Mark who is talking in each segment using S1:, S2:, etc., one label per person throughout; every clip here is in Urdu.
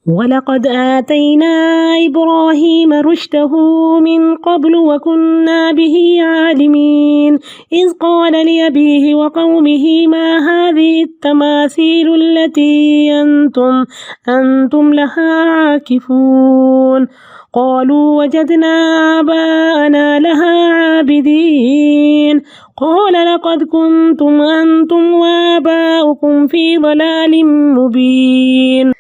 S1: ولقد آتينا إبراهيم رشده من قبل وكنا به عالمين إذ قال لأبيه وقومه ما هذه التماثيل التي أنتم لها عاكفون قالوا وجدنا آباءنا لها عابدين قال لقد كنتم أنتم وآباؤكم في ضلال مبين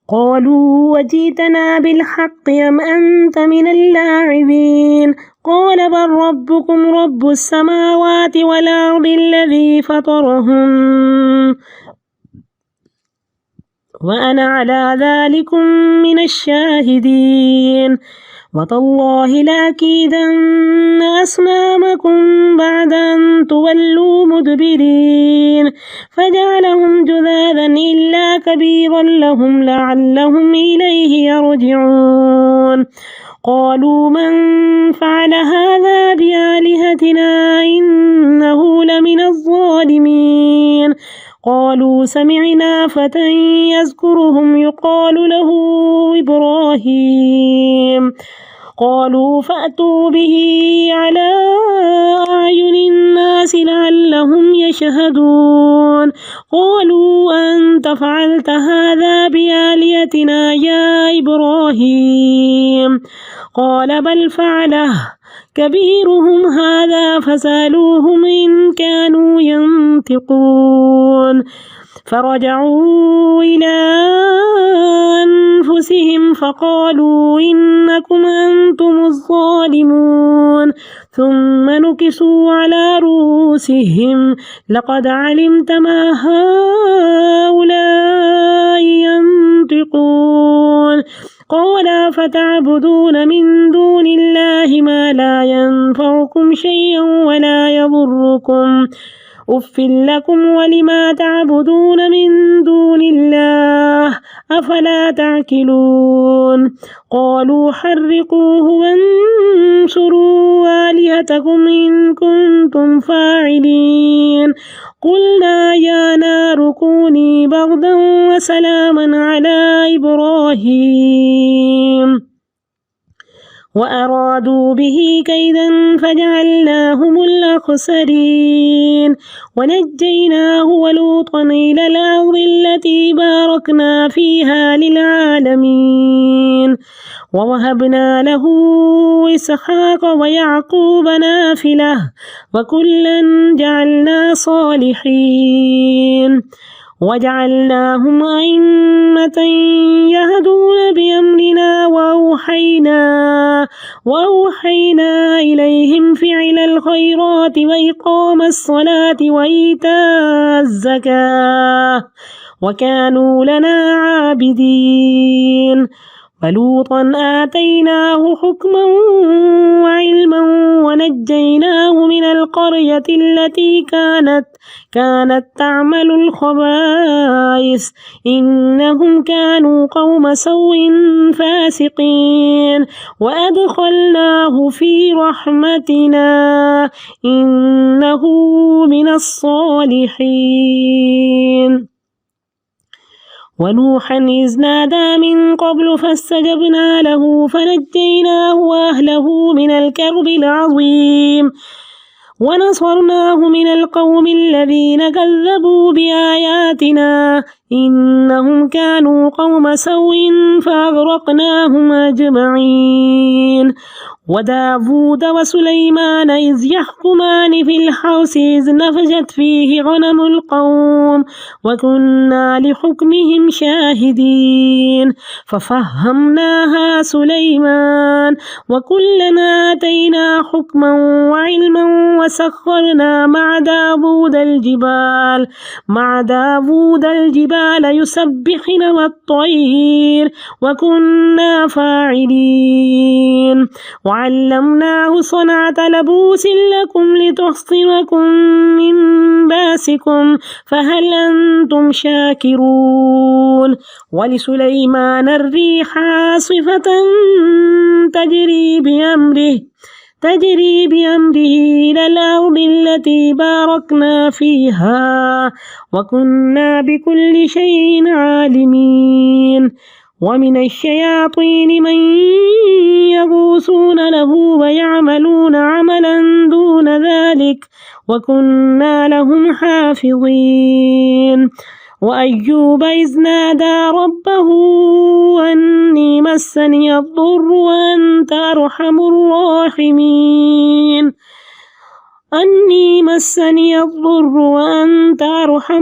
S1: قالوا وجئتنا بالحق أم أنت من اللاعبين قال بل ربكم رب السماوات والأرض الذي فطرهن وأنا على ذلكم من الشاهدين وتالله لأكيدن أصنامكم بعد أن تولوا مدبرين فجعلهم جذاذا إلا كبيرا لهم لعلهم إليه يرجعون قالوا من فعل هذا بآلهتنا إنه لمن الظالمين قالوا سمعنا فتى يذكرهم يقال له إبراهيم قالوا فأتوا به على أعين الناس لعلهم يشهدون قالوا أنت فعلت هذا بآلهتنا يا إبراهيم قال بل فعله كبيرهم هذا فسألوهم إن كانوا ينطقون فرجعوا إلى أنفسهم فقالوا إنكم أنتم الظالمون ثم نكسوا على رؤوسهم لقد علمت ما هؤلاء ينطقون قال فتعبدون من دون الله ما لا ينفعكم شيئا ولا يضركم أف لكم ولما تعبدون من دون الله أفلا تعقلون قالوا حرقوه وانصروا آلهتكم إن كنتم فاعلين قلنا يا نار كوني بردا وسلاما على إبراهيم وأرادوا به كيدا فجعلناهم الأخسرين ونجيناه ولوطا إلى الأرض التي باركنا فيها للعالمين ووهبنا له إسحاق ويعقوب نافلة وكلا جعلنا صالحين وجعلناهم أئمة يهدون بأمرنا وأوحينا إليهم فعل الخيرات وإقام الصلاة وإيتاء الزكاة وكانوا لنا عابدين ولوطا آتيناه حكما وعلما ونجيناه من القرية التي كانت تعمل الخبائث إنهم كانوا قوم سوء فاسقين وأدخلناه في رحمتنا إنه من الصالحين ونوحا إذ نادى من قبل فاستجبنا له فنجيناه وأهله من الكرب العظيم ونصرناه من القوم الذين كذبوا بآياتنا إنهم كانوا قوم سوء فأغرقناهم أجمعين وداود وسليمان إذ يحكمان في الحرث إذ نفشت فيه غنم القوم وكنا لحكمهم شاهدين ففهمناها سليمان وكلنا آتينا حكما وعلما وسخرنا مع داود الجبال يسبحن والطير وكنا فاعلين وعلمناه صنعة لبوس لكم لتحصنكم من باسكم فهل أنتم شاكرون ولسليمان الريح عاصفة تجري بأمره إلى الأرض التي باركنا فيها وكنا بكل شيء عالمين ومن الشياطين من يغوصون له ويعملون عملا دون ذلك وكنا لهم حافظين وأيوب إذ نادى ربه أني مسني الضر وأنت أرحم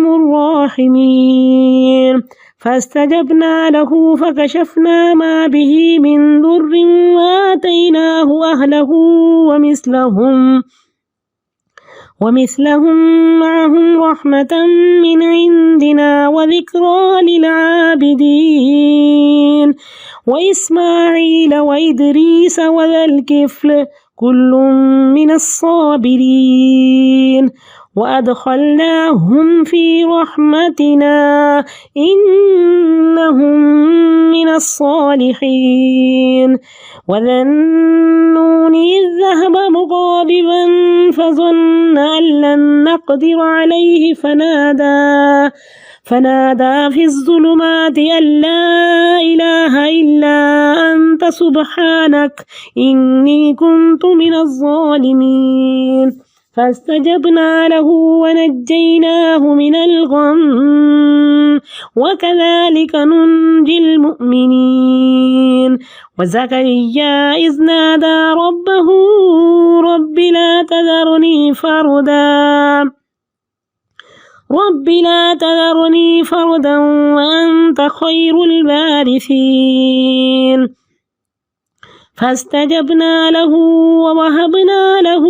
S1: الراحمين فاستجبنا له فكشفنا ما به من ضر وآتيناه أهله ومثلهم معهم رحمة من عندنا وذكرى للعابدين وإسماعيل وإدريس وذا الكفل كل من الصابرين وأدخلناهم في رحمتنا إنهم من الصالحين وذا النون إذ ذهب مغاضبا فظن أن لن نقدر عليه فنادى في الظلمات أن لا إله إلا أنت سبحانك إني كنت من الظالمين فاستجبنا له ونجيناه من الغم وكذلك ننجي المؤمنين وزكريا إذ نادى ربه رب لا تذرني فردا وأنت خير الوارثين فاستجبنا له ووهبنا له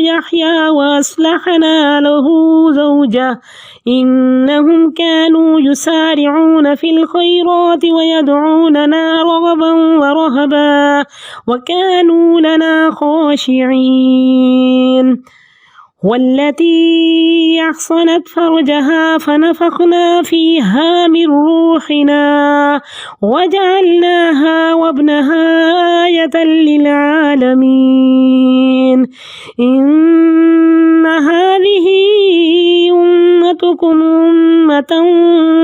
S1: يحيى وأصلحنا له زوجه إنهم كانوا يسارعون في الخيرات ويدعوننا رغبا ورهبا وكانوا لنا خاشعين والتي أحصنت فرجها فنفخنا فيها من روحنا وجعلناها وابنها آية للعالمين إن هذه أمتكم أمة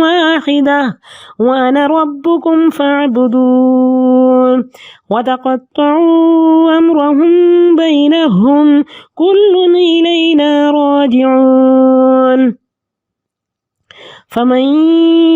S1: واحدة وأنا ربكم فاعبدون وتقطعوا أمرهم بينهم كل إلينا راجعون فمن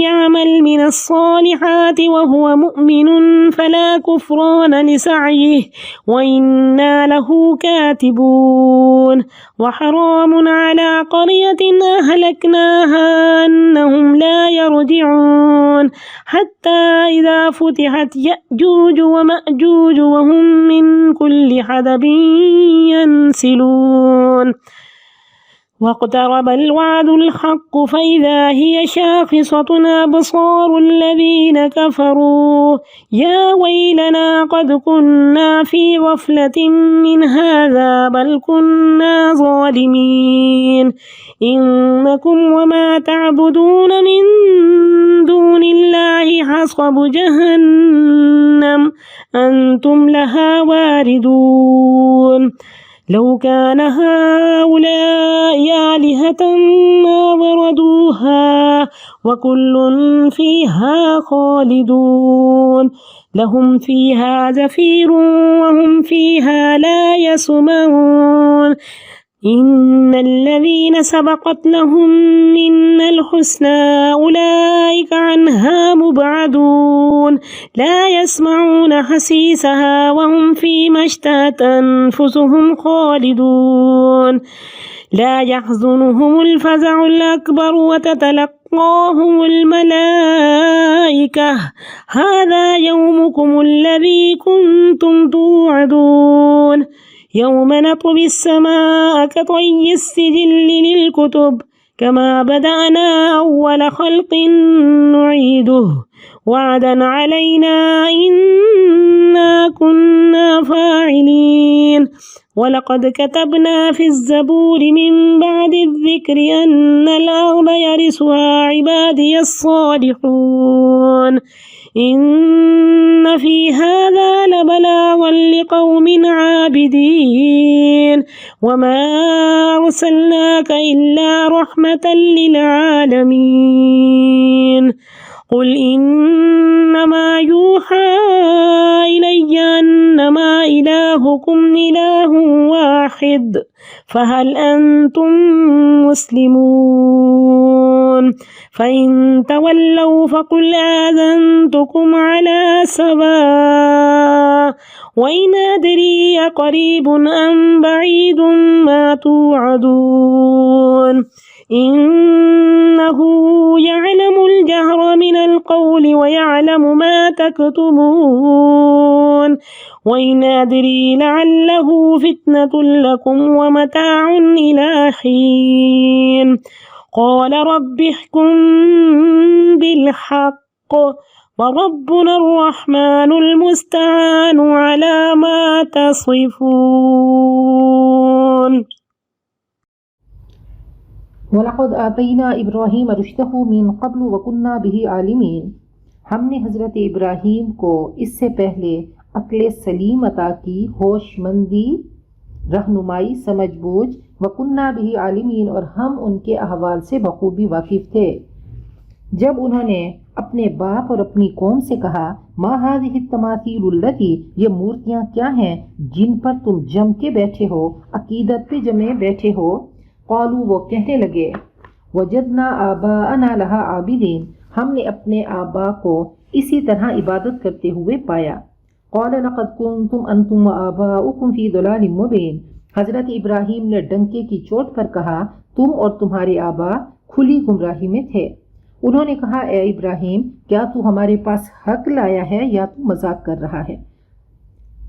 S1: يعمل من الصالحات وهو مؤمن فلا كفران لسعيه وإنا له كاتبون وحرام على قرية أهلكناها أنهم لا يرجعون حتى إذا فتحت يأجوج ومأجوج وهم من كل حدب ينسلون واقترب الوعد الحق فإذا هي شاخصة أبصار الذين كفروا يا ويلنا قد كنا في غفلة من هذا بل كنا ظالمين إنكم وما تعبدون من دون الله حصب جهنم أنتم لها واردون لو كان هؤلاء آلهة ما وردوها وكل فيها خالدون لهم فيها زفير وهم فيها لا يسمعون إن الذين سبقت لهم منا الحسنى أولئك عنها مبعدون لا يسمعون حسيسها وهم فيما اشتهت أنفسهم خالدون لا يحزنهم الفزع الأكبر وتتلقاهم الملائكة هذا يومكم الذي كنتم توعدون يوم نطوي السماء كطي السجل للكتب كما بدأنا أول خلق نعيده وعدا علينا إنا كنا فاعلين ولقد كتبنا في الزبور من بعد الذكر أن الأرض يرثها عبادي الصالحون إن في هذا لبلاغا لقوم عابدين وما أرسلناك إلا رحمة للعالمين قل إنما إلهكم إله واحد فهل أنتم مسلمون فإن تولوا فقل آذنتكم على سواء وإن أدري قريب أم بعيد ما توعدون إنه يعلم الجهر من القول ويعلم ما تكتمون وإن أدري لعله فتنة لكم ومتاع إلى حين قال رب احكم بالحق وربنا الرحمن المستعان على ما تصفون.
S2: وَلَقَدْ آتَيْنَا إِبْرَاهِيمَ رُشْدَهُ مِنْ قَبْلُ وَكُنَّا بِهِ عَالِمِينَ. ہم نے حضرت ابراہیم کو اس سے پہلے عقل سلیم عطا کی، ہوش مندی، رہنمائی، سمجھ بوجھ، وَكُنَّا بِهِ عَالِمِينَ، اور ہم ان کے احوال سے بخوبی واقف تھے۔ جب انہوں نے اپنے باپ اور اپنی قوم سے کہا مَا هَذِهِ التَّمَاثِيلُ الَّتِي، یہ مورتیاں کیا ہیں جن پر تم جم کے بیٹھے ہو، عقیدت پہ جمے بیٹھے ہو؟ قالوا، وہ کہنے لگے وجدنا آباءنا لها عابدین، ہم نے اپنے آبا کو اسی طرح عبادت کرتے ہوئے پایا۔ قال لقد كنتم انتم وآباؤكم في ضلال مبين، حضرت ابراہیم نے ڈنکے کی چوٹ پر کہا تم اور تمہارے آبا کھلی گمراہی میں تھے۔ انہوں نے کہا اے ابراہیم کیا تو ہمارے پاس حق لایا ہے یا تو مذاق کر رہا ہے؟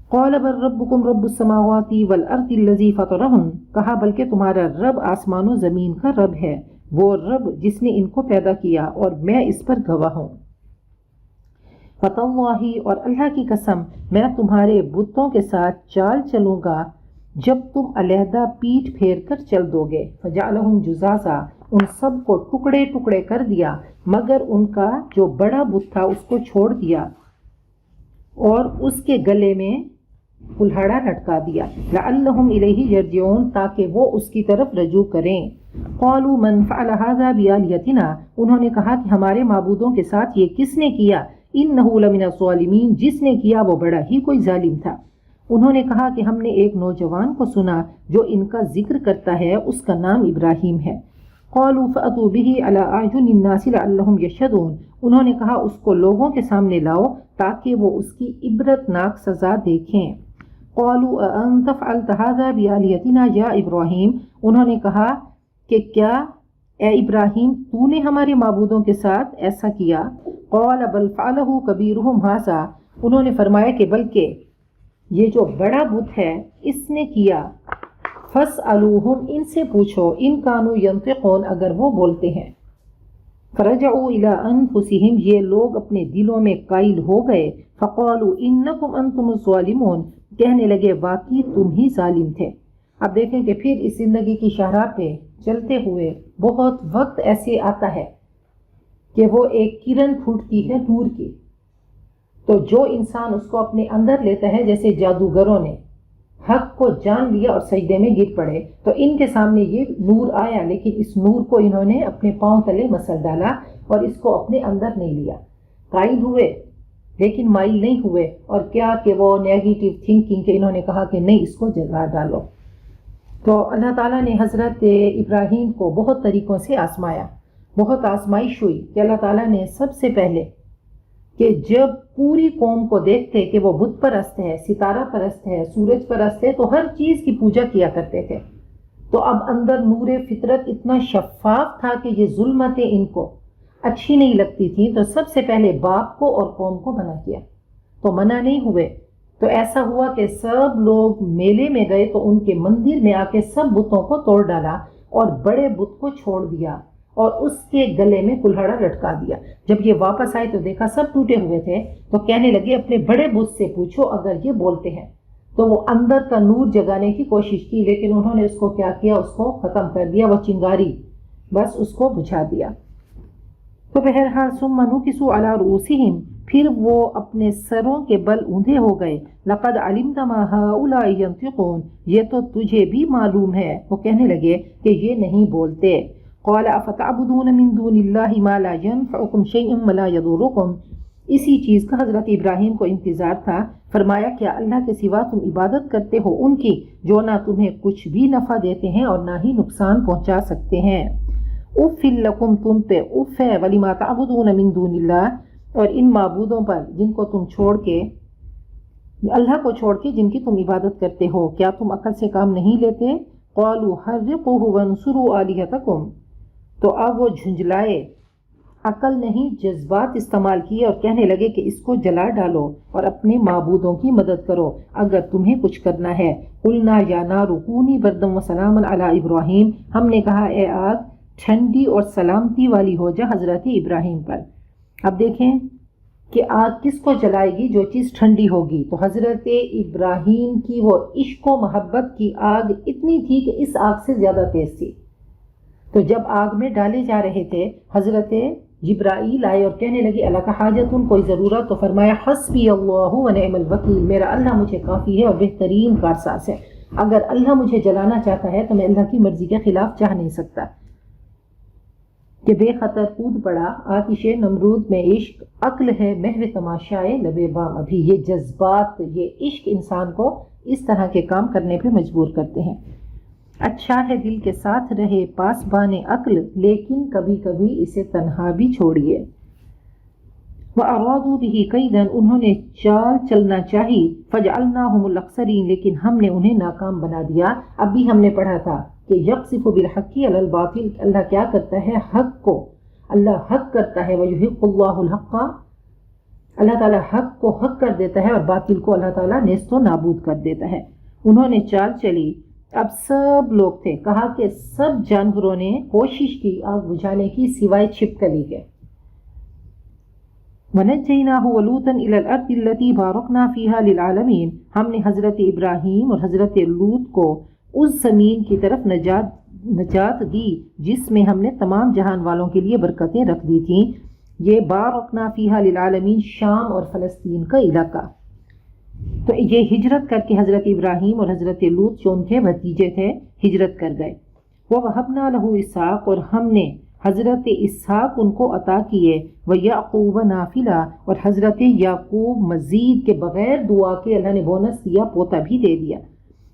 S2: قال بل ربكم رب السماوات والارض الذي فطرهن، کہا بلکہ تمہارا رب آسمان و زمین کا رب ہے، وہ رب جس نے ان کو پیدا کیا اور میں اس پر گواہ ہوں۔ فتاللہ، اور اللہ کی قسم میں تمہارے بتوں کے ساتھ چال چلوں گا جب تم علیحدہ پیٹھ پھیر کر چل دو گے۔ فجعلہم جزازا، ان سب کو ٹکڑے ٹکڑے کر دیا مگر ان کا جو بڑا بت تھا اس کو چھوڑ دیا اور اس کے گلے میں کلہاڑا لٹکا دیا۔ لعلہم الیہ یرجعون، تاکہ وہ اس کی طرف رجوع کریں۔ قالوا من فعل هذا بآلہتنا، انہوں نے کہا کہ ہمارے معبودوں کے ساتھ یہ کس نے کیا؟ انہ لمن الظالمین، جس نے کیا وہ بڑا ہی کوئی ظالم تھا۔ انہوں نے کہا کہ ہم نے ایک نوجوان کو سنا جو ان کا ذکر کرتا ہے، اس کا نام ابراہیم ہے۔ قالوا فأتوا به على أعين الناس لعلهم يشهدون، انہوں نے کہا اس کو لوگوں کے سامنے لاؤ تاکہ وہ اس کی عبرتناک سزا دیکھیں۔ قالوا أأنت فعلت هذا بآلهتنا يا إبراهيم، انہوں نے کہا کہ کیا اے ابراہیم تو نے ہمارے معبودوں کے ساتھ ایسا کیا؟ قال بل فعله كبيرهم هذا، انہوں نے فرمایا کہ بلکہ یہ جو بڑا بت ہے اس نے کیا۔ فاسألوہم، ان سے پوچھو، ان کانوا ینطقون، اگر وہ بولتے ہیں۔ فرجعوا الی انفسہم، یہ لوگ اپنے دلوں میں قائل ہو گئے۔ فقالوا انکم انتم الظالمون، کہنے لگے واقعی تم ہی ظالم تھے۔ اب دیکھیں کہ پھر اس زندگی کی شاہراہ پہ چلتے ہوئے بہت وقت ایسے آتا ہے کہ وہ ایک کرن پھوٹتی ہے نور کی، تو جو انسان اس کو اپنے اندر لیتا ہے، جیسے جادوگروں نے حق کو جان لیا اور سجدے میں گر پڑے، تو ان کے سامنے یہ نور آیا لیکن اس نور کو انہوں نے اپنے پاؤں تلے مسل ڈالا اور اس کو اپنے اندر نہیں لیا۔ قائل ہوئے لیکن مائل نہیں ہوئے، اور کیا کہ وہ نیگیٹو تھنکنگ کہ انہوں نے کہا کہ نہیں اس کو جلا ڈالو۔ تو اللہ تعالیٰ نے حضرت ابراہیم کو بہت طریقوں سے آزمایا، بہت آزمائش ہوئی کہ اللہ تعالیٰ نے سب سے پہلے کہ جب پوری قوم کو دیکھتے کہ وہ بت پرست ہے، ستارہ پرست ہے، سورج پرست ہے، تو ہر چیز کی پوجا کیا کرتے تھے، تو اب اندر نور فطرت اتنا شفاف تھا کہ یہ ظلمتیں ان کو اچھی نہیں لگتی تھیں، تو سب سے پہلے باپ کو اور قوم کو منع کیا، تو منع نہیں ہوئے، تو ایسا ہوا کہ سب لوگ میلے میں گئے تو ان کے مندر میں آ کے سب بتوں کو توڑ ڈالا اور بڑے بت کو چھوڑ دیا اور اس کے گلے میں کلہاڑا لٹکا دیا۔ جب یہ واپس آئے تو دیکھا سب ٹوٹے ہوئے تھے، تو کہنے لگے اپنے بڑے بت سے پوچھو اگر یہ بولتے ہیں، تو وہ اندر کا نور جگانے کی کوشش کی لیکن انہوں نے اس کو کیا کیا، اس کو ختم کر دیا، وہ چنگاری بس اس کو بجھا دیا۔ تو بہرحال ثم نکسوا علی رؤوسہم، پھر وہ اپنے سروں کے بل اوندھے ہو گئے۔ لقد علمت ما هؤلاء ينطقون، یہ تو تجھے بھی معلوم ہے، وہ کہنے لگے کہ یہ نہیں بولتے۔ قال افتعبدون من دون اللہ ما لا ينفعكم شيئا ولا يضركم، اسی چیز کا حضرت ابراہیم کو انتظار تھا۔ فرمایا کیا اللہ کے سوا تم عبادت کرتے ہو ان کی جو نہ تمہیں کچھ بھی نفع دیتے ہیں اور نہ ہی نقصان پہنچا سکتے ہیں۔ اف لکم، تم پہ اف ہے، ولما تعبدون من دون اللہ، اور ان معبودوں پر جن کو تم چھوڑ کے، اللہ کو چھوڑ کے جن کی تم عبادت کرتے ہو، کیا تم عقل سے کام نہیں لیتے؟ قالوا حرقوه وانصروا آلهتکم، تو اب وہ جھنجھلائے، عقل نہیں جذبات استعمال کیے اور کہنے لگے کہ اس کو جلا ڈالو اور اپنے معبودوں کی مدد کرو اگر تمہیں کچھ کرنا ہے۔ قلنا یا نار کونی بردا وسلاما علی ابراہیم، ہم نے کہا اے آگ ٹھنڈی اور سلامتی والی ہو جا حضرت ابراہیم پر۔ اب دیکھیں کہ آگ کس کو جلائے گی؟ جو چیز ٹھنڈی ہوگی۔ تو حضرت ابراہیم کی وہ عشق و محبت کی آگ اتنی تھی کہ اس آگ سے زیادہ تیز تھی۔ تو جب آگ میں ڈالے جا رہے تھے حضرت جبرائیل آئے اور کہنے لگے اللہ کا حاجت کوئی ضرورت؟ تو فرمایا حسبی اللہ ونعم الوکیل، میرا اللہ مجھے کافی ہے اور بہترین کارساز ہے۔ اگر اللہ مجھے جلانا چاہتا ہے تو میں اللہ کی مرضی کے خلاف چاہ نہیں سکتا۔ کہ بے خطر کود پڑا آتش نمرود میں عشق، عقل ہے محو تماشائے لب بام ابھی۔ یہ جذبات، یہ عشق انسان کو اس طرح کے کام کرنے پہ مجبور کرتے ہیں۔ اچھا ہے دل کے ساتھ رہے پاسبان عقل، لیکن کبھی کبھی اسے تنہا بھی چھوڑیے۔ وَأَرَادُوا بِهِ كَيْدًا، انہوں نے چال چلنا چاہی، فَجْعَلْنَاهُمُ الْأَخْسَرِينَ، لیکن ہم نے انہیں ناکام بنا دیا۔ اب بھی ہم نے پڑھا تھا کہ يَقْصِفُ بِالْحَقِّ عَلَى الْبَاطِلِ، اللہ کیا کرتا ہے؟ حق کو، اللہ حق کرتا ہے، وَيُحِقُّ اللَّهُ الْحَقَّ، اللہ تعالیٰ حق کو حق کر دیتا ہے اور باطل کو اللہ تعالیٰ نیست و نابود کر دیتا ہے۔ انہوں نے چال چلی، اب سب لوگ تھے، کہا کہ سب جانوروں نے کوشش کی آگ بجھانے کی سوائے چھپکلی کے۔ وَنَجَّيْنَاهُ وَلُوطًا إِلَى الْأَرْضِ الَّتِي بَارَكْنَا فِيهَا لِلْعَالَمِينَ، ہم نے حضرت ابراہیم اور حضرت لوط کو اس زمین کی طرف نجات دی جس میں ہم نے تمام جہان والوں کے لیے برکتیں رکھ دی تھیں۔ یہ بارکنا فیہا للعالمین، شام اور فلسطین کا علاقہ۔ تو یہ ہجرت کر کے حضرت ابراہیم اور حضرت لوط جو ان کے بھتیجے تھے ہجرت کر گئے۔ وَوَهَبْنَا لَهُ اسحاق، اور ہم نے حضرت اسحاق ان کو عطا کیے، وَيَعْقُوبَ نَافِلًا، اور حضرت یعقوب مزید کے بغیر دعا کے اللہ نے بونس دیا، پوتا بھی دے دیا۔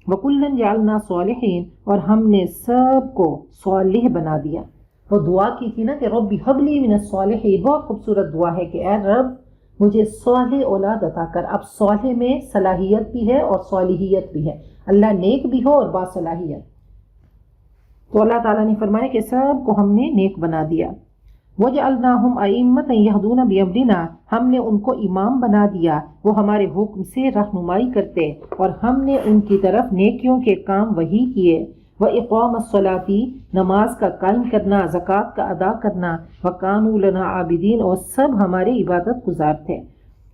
S2: وَكُلًّا جَعَلْنَا صَالِحِينَ، اور ہم نے سب کو صالح بنا دیا۔ وہ دعا کی تھی نا کہ رب هب لي من الصالحین، بہت خوبصورت دعا ہے کہ اے رب مجھے صالح اولاد عطا کر۔ اب صالح میں صلاحیت بھی ہے اور صالحیت بھی ہے، اللہ نیک بھی ہو اور باصلاحیت۔ تو اللہ تعالیٰ نے فرمایا کہ سب کو ہم نے نیک بنا دیا۔ وَجَعَلْنَاهُمْ أَئِمَّةً يَهْدُونَ بِأَمْرِنَا، ہم نے ان کو امام بنا دیا، وہ ہمارے حکم سے رہنمائی کرتے، اور ہم نے ان کی طرف نیکیوں کے کام وحی کیے۔ وَإِقَامَ الصَّلَاةِ، نماز کا قائم کرنا، زکوٰۃ کا ادا کرنا، وَكَانُوا لَنَا عَابِدِينَ، اور سب ہمارے عبادت گزار تھے۔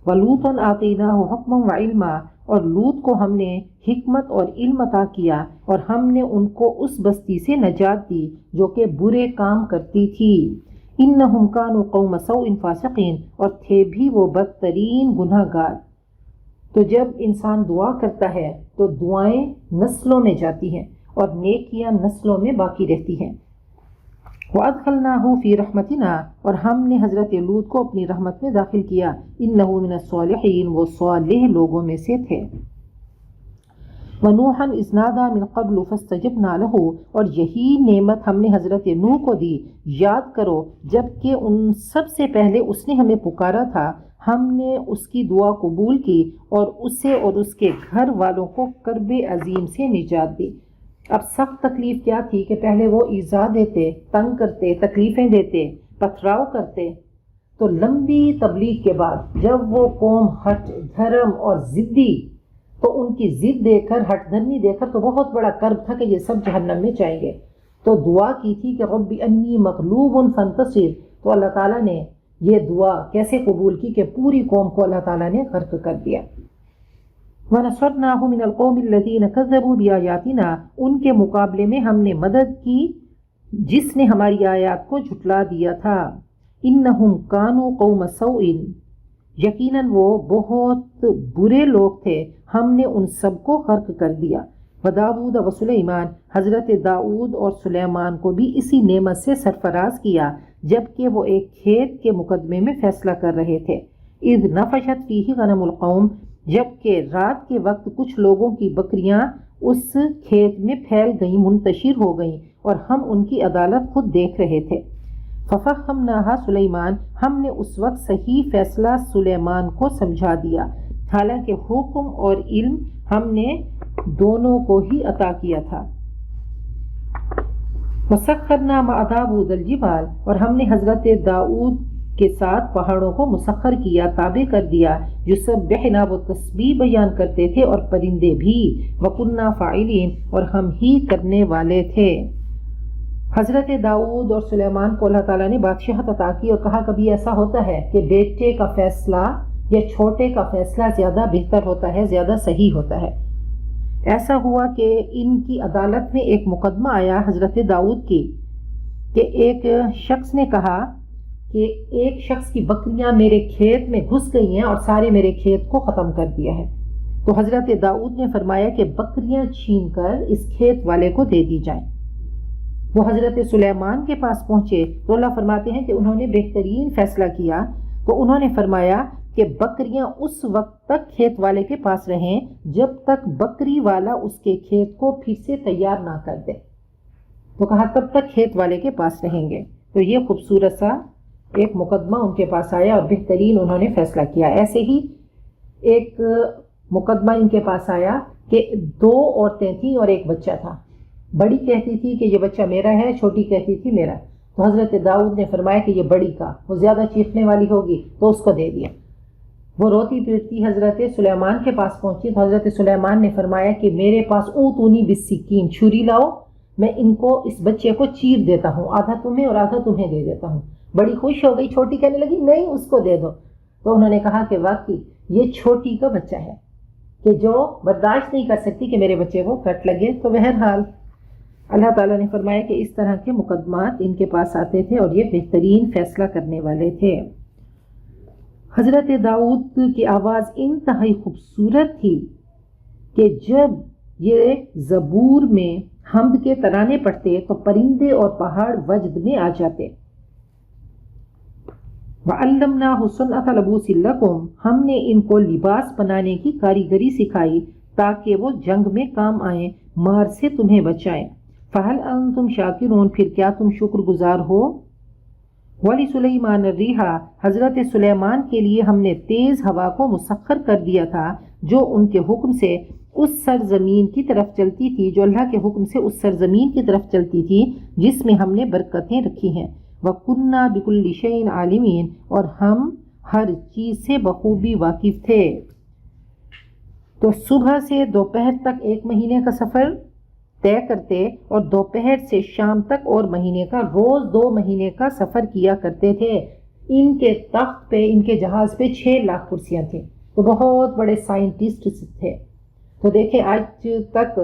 S2: وَلُوطًا آتَيْنَاهُ حُكْمًا وَعِلْمًا، اور لوط کو ہم نے حکمت اور علم عطا کیا، اور ہم نے ان کو اس بستی سے نجات دی جو کہ برے کام کرتی تھی۔ انہم کانوا قوم سوء فاسقین، اور تھے بھی وہ بدترین گناہ گار۔ تو جب انسان دعا کرتا ہے تو دعائیں نسلوں میں جاتی ہیں اور نیکیاں نسلوں میں باقی رہتی ہیں۔ وَأَدْخَلْنَاهُ فِي رَحْمَتِنَا، اور ہم نے حضرت لوط کو اپنی رحمت میں داخل کیا۔ إِنَّهُ مِنَ الصَّالِحِينَ، وہ صالح لوگوں میں سے تھے۔ وَنُوحًا إِذْ نَادَىٰ مِن قَبْلُ فَاسْتَجَبْنَا لَهُ، اور یہی نعمت ہم نے حضرت نوح کو دی، یاد کرو جبکہ ان سب سے پہلے اس نے ہمیں پکارا تھا، ہم نے اس کی دعا قبول کی اور اسے اور اس کے گھر والوں کو کرب عظیم سے نجات دی۔ اب سخت تکلیف کیا تھی کہ پہلے وہ ایذا دیتے، تنگ کرتے، تکلیفیں دیتے، پتھراؤ کرتے، تو لمبی تبلیغ کے بعد جب وہ قوم ہٹ دھرم اور ضدی، تو ان کی ضد دیکھ کر، ہٹ دھرمی دیکھ کر تو بہت بڑا کرب تھا کہ یہ سب جہنم میں جائیں گے۔ تو دعا کی تھی کہ رب انی مغلوب فانتصر، تو اللہ تعالیٰ نے یہ دعا کیسے قبول کی کہ پوری قوم کو اللہ تعالیٰ نے غرق کر دیا۔ وَنَصَرْنَاهُ مِنَ الْقَوْمِ الَّذِينَ كَذَّبُوا بِآيَاتِنَا، ان کے مقابلے میں ہم نے مدد کی جس نے ہماری آیات کو جھٹلا دیا تھا۔ إِنَّهُمْ كَانُوا قَوْمَ سَوْءٍ، یقیناً وہ بہت برے لوگ تھے، ہم نے ان سب کو غرق کر دیا۔ وَدَاوُودَ وَسُلَيْمَانَ، حضرت داؤد اور سلیمان کو بھی اسی نعمت سے سرفراز کیا جبکہ وہ ایک کھیت کے مقدمے میں فیصلہ کر رہے تھے۔ اذ نفشت فیہ غنم القوم، جبکہ رات کے وقت کچھ لوگوں کی بکریاں اس کھیت میں پھیل گئیں، منتشر ہو گئیں، اور ہم ان کی عدالت خود دیکھ رہے تھے۔ ففہمناہا سلیمان، ہم نے اس وقت صحیح فیصلہ سلیمان کو سمجھا دیا، حالانکہ حکم اور علم ہم نے دونوں کو ہی عطا کیا تھا۔ وسخرنا مع داؤد الجبال، اور ہم نے حضرت داؤد کے ساتھ پہاڑوں کو مسخر کیا، تابع کر دیا، یسبحنا، وہ تسبیح بیان کرتے تھے، اور پرندے بھی، وکننا فاعلین، اور ہم ہی کرنے والے تھے۔ حضرت داؤد اور سلیمان کو اللہ تعالیٰ نے بادشاہت عطا کی، اور کہا کبھی ایسا ہوتا ہے کہ بیٹے کا فیصلہ یا چھوٹے کا فیصلہ زیادہ بہتر ہوتا ہے، زیادہ صحیح ہوتا ہے۔ ایسا ہوا کہ ان کی عدالت میں ایک مقدمہ آیا حضرت داؤد کی، کہ ایک شخص نے کہا کہ ایک شخص کی بکریاں میرے کھیت میں گھس گئی ہیں اور سارے میرے کھیت کو ختم کر دیا ہے۔ تو حضرت داؤد نے فرمایا کہ بکریاں چھین کر اس کھیت والے کو دے دی جائیں۔ وہ حضرت سلیمان کے پاس پہنچے تو اللہ فرماتے ہیں کہ انہوں نے بہترین فیصلہ کیا، تو انہوں نے فرمایا کہ بکریاں اس وقت تک کھیت والے کے پاس رہیں جب تک بکری والا اس کے کھیت کو پھر سے تیار نہ کر دے۔ تو کہا تب تک کھیت والے کے پاس رہیں گے۔ تو یہ خوبصورت سا ایک مقدمہ ان کے پاس آیا اور بہترین انہوں نے فیصلہ کیا۔ ایسے ہی ایک مقدمہ ان کے پاس آیا کہ 2 عورتیں تھیں اور ایک بچہ تھا۔ بڑی کہتی تھی کہ یہ بچہ میرا ہے، چھوٹی کہتی تھی میرا۔ تو حضرت داؤد نے فرمایا کہ یہ بڑی کا، وہ زیادہ چیخنے والی ہوگی تو اس کو دے دیا۔ وہ روتی پیٹتی حضرت سلیمان کے پاس پہنچی تو حضرت سلیمان نے فرمایا کہ میرے پاس اوتونی بالسکین، چھری لاؤ، میں ان کو، اس بچے کو چیر دیتا ہوں، آدھا تمہیں اور آدھا تمہیں دے دیتا ہوں۔ بڑی خوش ہو گئی، چھوٹی کہنے لگی نہیں اس کو دے دو۔ تو انہوں نے کہا کہ واقعی یہ چھوٹی کا بچہ ہے کہ جو برداشت نہیں کر سکتی کہ میرے بچے کو کٹ لگے۔ تو بہرحال اللہ تعالیٰ نے فرمایا کہ اس طرح کے مقدمات ان کے پاس آتے تھے اور یہ بہترین فیصلہ کرنے والے تھے۔ حضرت داؤد کی آواز انتہائی خوبصورت تھی کہ جب یہ زبور میں حمد کے ترانے پڑھتے تو پرندے اور پہاڑ وجد میں آ جاتے۔ وَعَلَّمْنَاهُ صُنْعَةَ لَبُوسٍ لَكُمْ، ہم نے ان کو لباس بنانے کی کاریگری سکھائی تاکہ وہ جنگ میں کام آئیں، مار سے تمہیں بچائیں۔ فَهَلْ أَنْتُمْ شَاكِرُونَ، پھر کیا تم شکر گزار ہو؟ وَلِسُلَيْمَانَ الرِّيحَ، حضرت سلیمان کے لیے ہم نے تیز ہوا کو مسخر کر دیا تھا جو ان کے حکم سے اس سرزمین کی طرف چلتی تھی، جو اللہ کے حکم سے اس سرزمین کی طرف چلتی تھی جس میں ہم نے برکتیں رکھی ہیں۔ وَكُنَّا بِكُلِّ شَيْءٍ عَالِمِينَ، اور ہم ہر چیز سے بخوبی واقف تھے۔ تو صبح سے دوپہر تک 1 مہینے کا سفر طے کرتے اور دوپہر سے شام تک اور مہینے کا، روز 2 مہینے کا سفر کیا کرتے تھے۔ ان کے تخت پہ، ان کے جہاز پہ 6 لاکھ کرسیاں تھیں، تو بہت بڑے سائنٹسٹ تھے۔ تو دیکھیں آج تک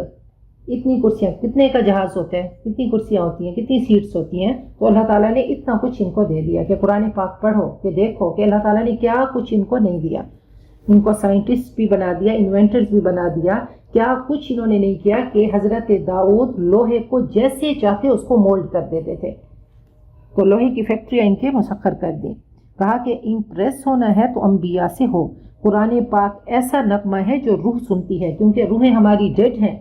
S2: اتنی کرسیاں، کتنے کا جہاز ہوتا ہے، کتنی کرسیاں ہوتی ہیں، کتنی سیٹس ہوتی ہیں، تو اللہ تعالیٰ نے اتنا کچھ ان کو دے دیا کہ قرآن پاک پڑھو کہ دیکھو کہ اللہ تعالیٰ نے کیا کچھ ان کو نہیں دیا۔ ان کو سائنٹسٹ بھی بنا دیا، انوینٹرز بھی بنا دیا، کیا کچھ انہوں نے نہیں کیا کہ حضرت داؤد لوہے کو جیسے چاہتے اس کو مولڈ کر دیتے تھے۔ تو لوہے کی فیکٹریاں ان کے مسخر کر دیں۔ کہا کہ امپریس ہونا ہے تو انبیاء سے ہو۔ قرآن پاک ایسا نغمہ ہے جو روح سنتی ہے، کیونکہ روحیں ہماری ڈیڈ ہیں،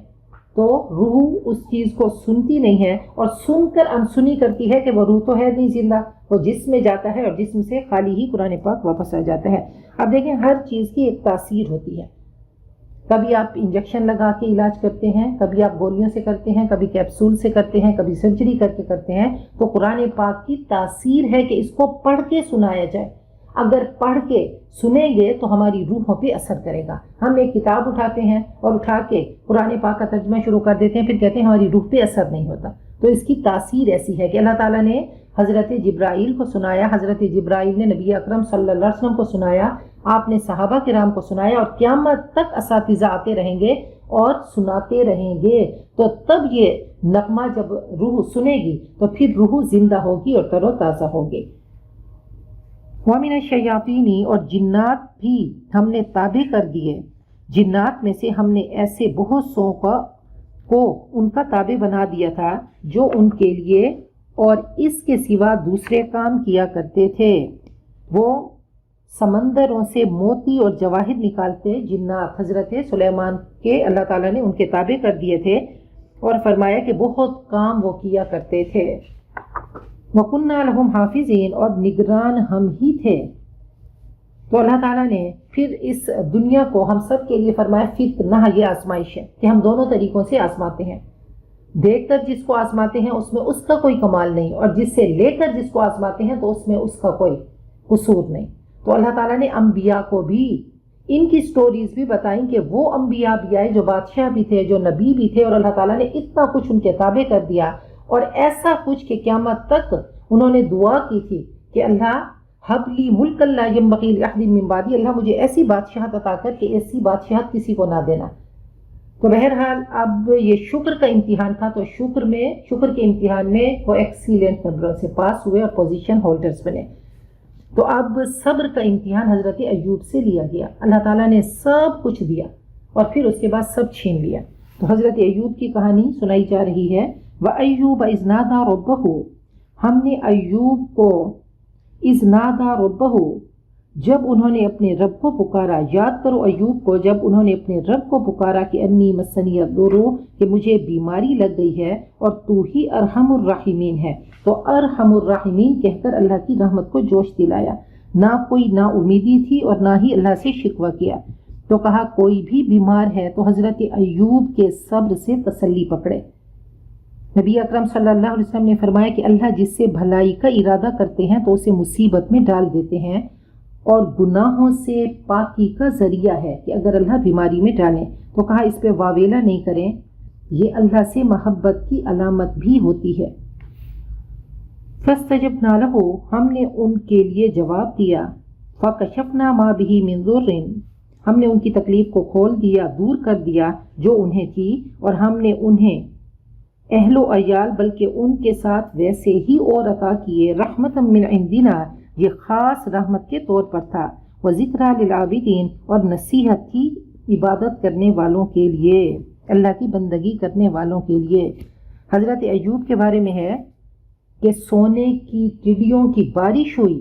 S2: تو روح اس چیز کو سنتی نہیں ہے اور سن کر انسنی کرتی ہے کہ وہ روح تو ہے نہیں زندہ، وہ جسم میں جاتا ہے اور جسم سے خالی ہی قرآن پاک واپس آ جاتا ہے۔ اب دیکھیں ہر چیز کی ایک تاثیر ہوتی ہے، کبھی آپ انجیکشن لگا کے علاج کرتے ہیں، کبھی آپ گولیوں سے کرتے ہیں، کبھی کیپسول سے کرتے ہیں، کبھی سرجری کر کے کرتے ہیں، تو قرآن پاک کی تاثیر ہے کہ اس کو پڑھ کے سنایا جائے۔ اگر پڑھ کے سنیں گے تو ہماری روحوں پہ اثر کرے گا۔ ہم ایک کتاب اٹھاتے ہیں اور اٹھا کے قرآن پاک کا ترجمہ شروع کر دیتے ہیں، پھر کہتے ہیں ہماری روح پہ اثر نہیں ہوتا۔ تو اس کی تاثیر ایسی ہے کہ اللہ تعالیٰ نے حضرت جبرائیل کو سنایا، حضرت جبرائیل نے نبی اکرم صلی اللہ علیہ وسلم کو سنایا، آپ نے صحابہ کرام کو سنایا، اور قیامت تک اساتذہ آتے رہیں گے اور سناتے رہیں گے۔ تو تب یہ نغمہ جب روح سنے گی تو پھر روح زندہ ہوگی اور تر و تازہ ہوگی۔ وَمِنَ الشَّيَاطِينِ، اور جنات بھی ہم نے تابع کر دیے۔ جنات میں سے ہم نے ایسے بہت سو کو ان کا تابع بنا دیا تھا جو ان کے لیے اور اس کے سوا دوسرے کام کیا کرتے تھے۔ وہ سمندروں سے موتی اور جواہر نکالتے جنات حضرت سلیمان کے اللہ تعالیٰ نے ان کے تابع کر دیے تھے، اور فرمایا کہ بہت کام وہ کیا کرتے تھے۔ وَكُنَّا لَهُمْ حَافِظِينَ، اور نگران ہم ہی تھے۔ تو اللہ تعالیٰ نے پھر اس دنیا کو ہم سب کے لیے فرمایا فتنہ، یہ آزمائش ہے کہ ہم دونوں طریقوں سے آزماتے ہیں۔ دیکھ کر جس کو آزماتے ہیں اس میں اس کا کوئی کمال نہیں، اور جس سے لے کر جس کو آزماتے ہیں تو اس میں اس کا کوئی قصور نہیں۔ تو اللہ تعالیٰ نے انبیاء کو بھی ان کی سٹوریز بھی بتائیں کہ وہ انبیاء بھی آئے جو بادشاہ بھی تھے، جو نبی بھی تھے، اور اللہ تعالیٰ نے اتنا کچھ ان کے تابع کر دیا، اور ایسا کچھ کہ قیامت تک انہوں نے دعا کی تھی کہ اللہ حب لی ملک لا ینبغی لأحد من بعدی، اللہ مجھے ایسی بادشاہت عطا کر کہ ایسی بادشاہت کسی کو نہ دینا۔ تو بہرحال اب یہ شکر کا امتحان تھا، تو شکر کے امتحان میں وہ ایکسیلنٹ نمبروں سے پاس ہوئے اور پوزیشن ہولڈرز بنے۔ تو اب صبر کا امتحان حضرت ایوب سے لیا گیا، اللہ تعالیٰ نے سب کچھ دیا اور پھر اس کے بعد سب چھین لیا۔ تو حضرت ایوب کی کہانی سنائی جا رہی ہے۔ وَأَيُّوبَ إِذْ نَادَى رَبَّهُ، ہم نے ایوب کو اِذْ نَادَى رَبَّهُ، جب انہوں نے اپنے رب کو پکارا، یاد کرو ایوب کو جب انہوں نے اپنے رب کو پکارا کہ انی مسنی الضر، کہ مجھے بیماری لگ گئی ہے اور تو ہی ارحم الراحمین ہے، تو ارحم الراحمین کہہ کر اللہ کی رحمت کو جوش دلایا، نہ کوئی نا امیدی تھی اور نہ ہی اللہ سے شکوہ کیا۔ تو کہا کوئی بھی بیمار ہے تو حضرت ایوب کے صبر سے تسلی پکڑے۔ نبی اکرم صلی اللہ علیہ وسلم نے فرمایا کہ اللہ جس سے بھلائی کا ارادہ کرتے ہیں تو اسے مصیبت میں ڈال دیتے ہیں، اور گناہوں سے پاکی کا ذریعہ ہے کہ اگر اللہ بیماری میں ڈالیں تو کہا اس پہ واویلا نہیں کریں، یہ اللہ سے محبت کی علامت بھی ہوتی ہے۔ فَاسْتَجَبْنَا لَهُ، ہم نے ان کے لیے جواب دیا، فَكَشَفْنَا مَا بِهِ مِن ضُرٍّ، ہم نے ان کی تکلیف کو کھول دیا، دور کر دیا جو انہیں تھی، اور ہم نے انہیں اہل و عیال بلکہ ان کے ساتھ ویسے ہی اور عطا کیے، رحمتا من عندنا، یہ خاص رحمت کے طور پر تھا، وذکریٰ للعابدین، اور نصیحت تھی عبادت کرنے والوں کے لیے، اللہ کی بندگی کرنے والوں کے لیے۔ حضرت ایوب کے بارے میں ہے کہ سونے کی ٹڈیوں کی بارش ہوئی،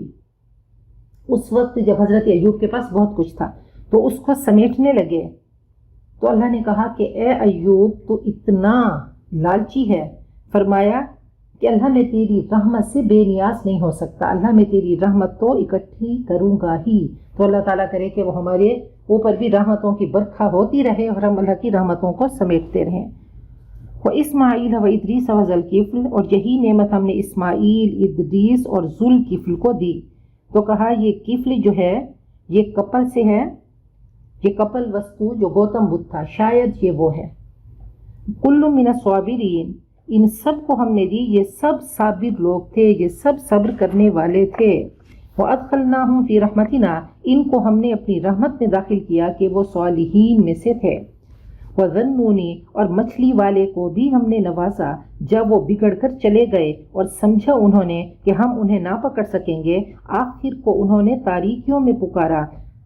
S2: اس وقت جب حضرت ایوب کے پاس بہت کچھ تھا تو اس کو سمیٹنے لگے، تو اللہ نے کہا کہ اے ایوب تو اتنا لالچی ہے، فرمایا کہ اللہ میں تیری رحمت سے بے نیاز نہیں ہو سکتا، اللہ میں تیری رحمت تو اکٹھی کروں گا ہی۔ تو اللہ تعالیٰ کرے کہ وہ ہمارے اوپر بھی رحمتوں کی برکھا ہوتی رہے اور ہم اللہ کی رحمتوں کو سمیٹتے رہیں۔ وَإِسْمَاعِيلَ وَإِدْرِيسَ وَذَوَالْكِفْلِ، اور یہی نعمت ہم نے اسماعیل، ادریس اور ذوالکفل کو دی۔ تو کہا یہ کفل جو ہے یہ کپل سے ہے، یہ کپل وستو جو گوتم بدھ تھا، شاید یہ وہ ہے۔ کل من الصابرین، ان سب کو ہم نے دی، یہ سب صابر لوگ تھے، یہ سب صبر کرنے والے تھے۔ وَأَدْخَلْنَاهُمْ فِي رَحْمَتِنَا، ان کو ہم نے اپنی رحمت میں داخل کیا کہ وہ صالحین میں سے تھے۔ وَذَنُّونِ، اور مچھلی والے کو بھی ہم نے نوازا جب وہ بگڑ کر چلے گئے اور سمجھا انہوں نے کہ ہم انہیں نہ پکڑ سکیں گے، آخر کو انہوں نے تاریکیوں میں پکارا،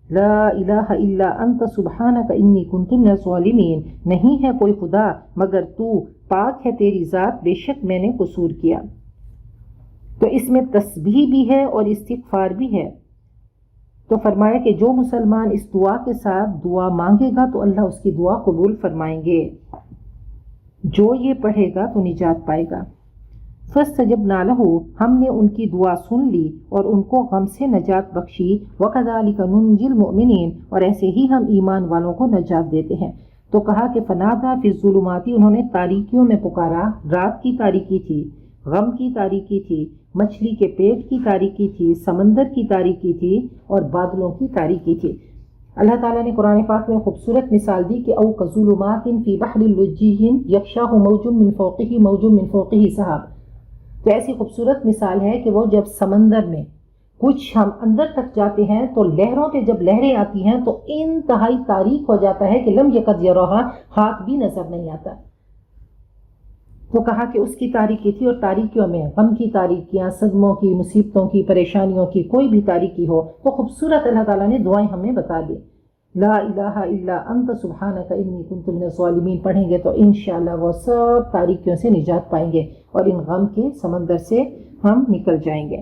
S2: لا الہ الا انت سبحانک انی کنت من الظالمین، نہیں ہے کوئی خدا مگر تو، پاک ہے تیری ذات، بے شک میں نے قصور کیا۔ تو اس میں تسبیح بھی ہے اور استغفار بھی ہے۔ تو فرمایا کہ جو مسلمان اس دعا کے ساتھ دعا مانگے گا تو اللہ اس کی دعا قبول فرمائیں گے، جو یہ پڑھے گا تو نجات پائے گا۔ فَاسْتَجَبْنَا لَهُ، ہم نے ان کی دعا سن لی اور ان کو غم سے نجات بخشی۔ وَكَذَلِكَ نُنْجِي الْمُؤْمِنِينَ، اور ایسے ہی ہم ایمان والوں کو نجات دیتے ہیں۔ تو کہا کہ فنادا فی الظلمات، انہوں نے تاریکیوں میں پکارا، رات کی تاریکی تھی، غم کی تاریکی تھی، مچھلی کے پیٹ کی تاریکی تھی، سمندر کی تاریکی تھی اور بادلوں کی تاریکی تھی۔ اللہ تعالیٰ نے قرآن پاک میں خوبصورت مثال دی کہ او کظلمات فی بحر لجیہ یغشاہ موج من فوقہ موج من فوقہ سحاب، تو ایسی خوبصورت مثال ہے کہ وہ جب سمندر میں کچھ ہم اندر تک جاتے ہیں تو لہروں پہ جب لہریں آتی ہیں تو انتہائی تاریک ہو جاتا ہے کہ لم یکد یراھا، ہاتھ بھی نظر نہیں آتا۔ تو کہا کہ اس کی تاریکی تھی، اور تاریکیوں میں غم کی تاریکیاں، صدموں کی، مصیبتوں کی، پریشانیوں کی کوئی بھی تاریکی ہو تو خوبصورت اللہ تعالیٰ نے دعائیں ہمیں بتا دی۔ لا الہ الا انت سبحانک انی کنت من الظالمین پڑھیں گے تو انشاءاللہ وہ سب تاریکیوں سے نجات پائیں گے اور ان غم کے سمندر سے ہم نکل جائیں گے۔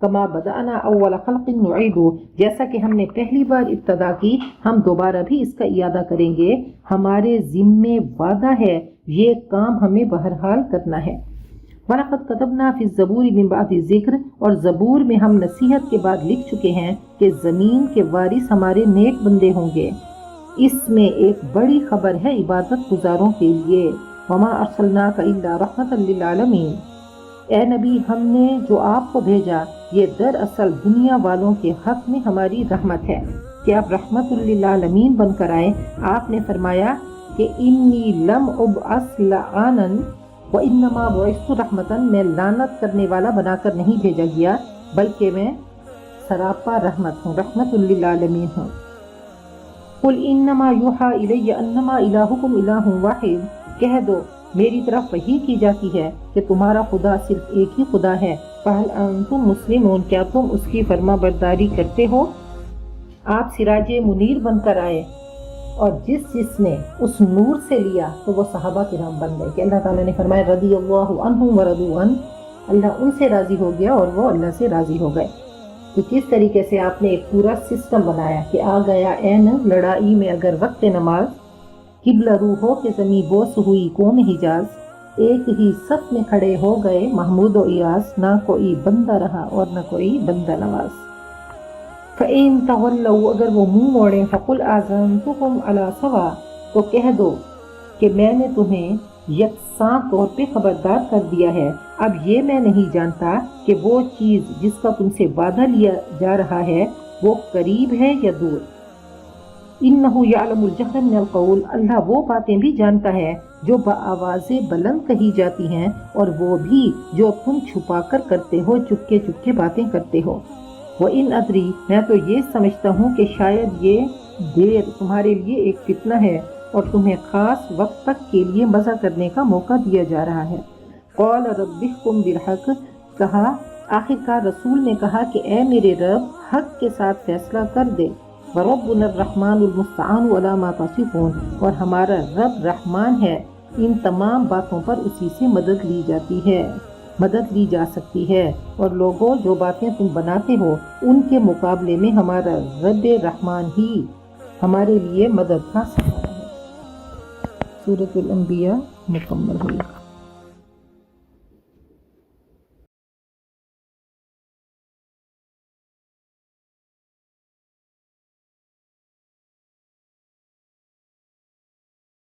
S2: کما بدأنا اول خلق نعید، جیسا کہ ہم نے پہلی بار ابتدا کی ہم دوبارہ بھی اس کا اعادہ کریں گے، ہمارے ذمے وعدہ ہے، یہ کام ہمیں بہرحال کرنا ہے۔ وَلَقَدْ كَتَبْنَا فِي الزَّبُورِ مِن بَعْدِ الذِّكْرِ، اور زبور میں ہم نصیحت کے بعد لکھ چکے ہیں کہ زمین کے وارث ہمارے نیک بندے ہوں گے۔ اس میں ایک بڑی خبر ہے عبادت گزاروں کے لیے۔ وَمَا أَرْسَلْنَاكَ إِلَّا رَحْمَةً لِّلْعَالَمِينَ، اے نبی ہم نے جو آپ کو بھیجا یہ دراصل دنیا والوں کے حق میں ہماری رحمت ہے کہ آپ رحمت للعالمین بن کر آئے۔ آپ نے فرمایا کہ انی لم ابعث لعانا وانما بعثت رحمتا، میں لعنت کرنے والا بنا کر نہیں بھیجا گیا بلکہ میں سراپا رحمت ہوں، رحمت للعالمین ہوں۔ قل انما یوحی الی انما الہکم الہ واحد، کہہ دو میری طرف وحی کی جاتی ہے کہ تمہارا خدا صرف ایک ہی خدا ہے۔ فہل انتم مسلمون، کیا تم اس کی فرما برداری کرتے ہو؟ آپ سراج منیر بن کر آئے اور جس نے اس نور سے لیا تو وہ صحابہ کرام بن گئے کہ اللہ تعالیٰ نے فرمایا رضی اللہ عنہم ورضوا عنہ، اللہ ان سے راضی ہو گیا اور وہ اللہ سے راضی ہو گئے۔ تو کس طریقے سے آپ نے ایک پورا سسٹم بنایا کہ آ گیا این لڑائی میں اگر وقت نماز، قبلہ رو ہو کے زمیں بوس ہوئی قوم حجاز، ایک ہی صف میں کھڑے ہو گئے محمود و ایاز، نہ کوئی بندہ رہا اور نہ کوئی بندہ نواز۔ فَإِن تَوَلَّوْا، اگر وہ منہ موڑیں، فَقُلْ آذَنْتُكُمْ عَلَىٰ سَوَاءٍ، تو کہہ دو کہ میں نے تمہیں یکساں طور پہ خبردار کر دیا ہے۔ اب یہ میں نہیں جانتا کہ وہ چیز جس کا تم سے وعدہ لیا جا رہا ہے وہ قریب ہے یا دور۔ اِنَّهُ يَعْلَمُ الْجَهْرَ مِنَ الْقَوْلِ، اللہ وہ باتیں بھی جانتا ہے جو بآواز بلند کہی جاتی ہیں اور وہ بھی جو تم چھپا کر کرتے ہو، چپکے چپکے باتیں کرتے ہو۔ وَإِنْ أَدْرِي، میں تو یہ سمجھتا ہوں کہ شاید یہ دیر تمہارے لیے ایک فتنہ ہے اور تمہیں خاص وقت تک کے لیے مزہ کرنے کا موقع دیا جا رہا ہے۔ قَالَ رَبِّ احْكُم بِالْحَقِّ، کہا آخرکار رسول نے کہا کہ اے میرے رب حق کے ساتھ فیصلہ کر دے۔ وَرَبُّنَا الرَّحْمَنُ الْمُسْتَعَانُ عَلَىٰ مَا تَصِفُونَ، اور ہمارا رب رحمان ہے، ان تمام باتوں پر اسی سے مدد لی جاتی ہے، مدد لی جا سکتی ہے، اور لوگوں جو باتیں تم بناتے ہو ان کے مقابلے میں ہمارا رب رحمان ہی ہمارے لیے مدد کا سہارا ہے۔ سورۃ الانبیاء مکمل ہوئی۔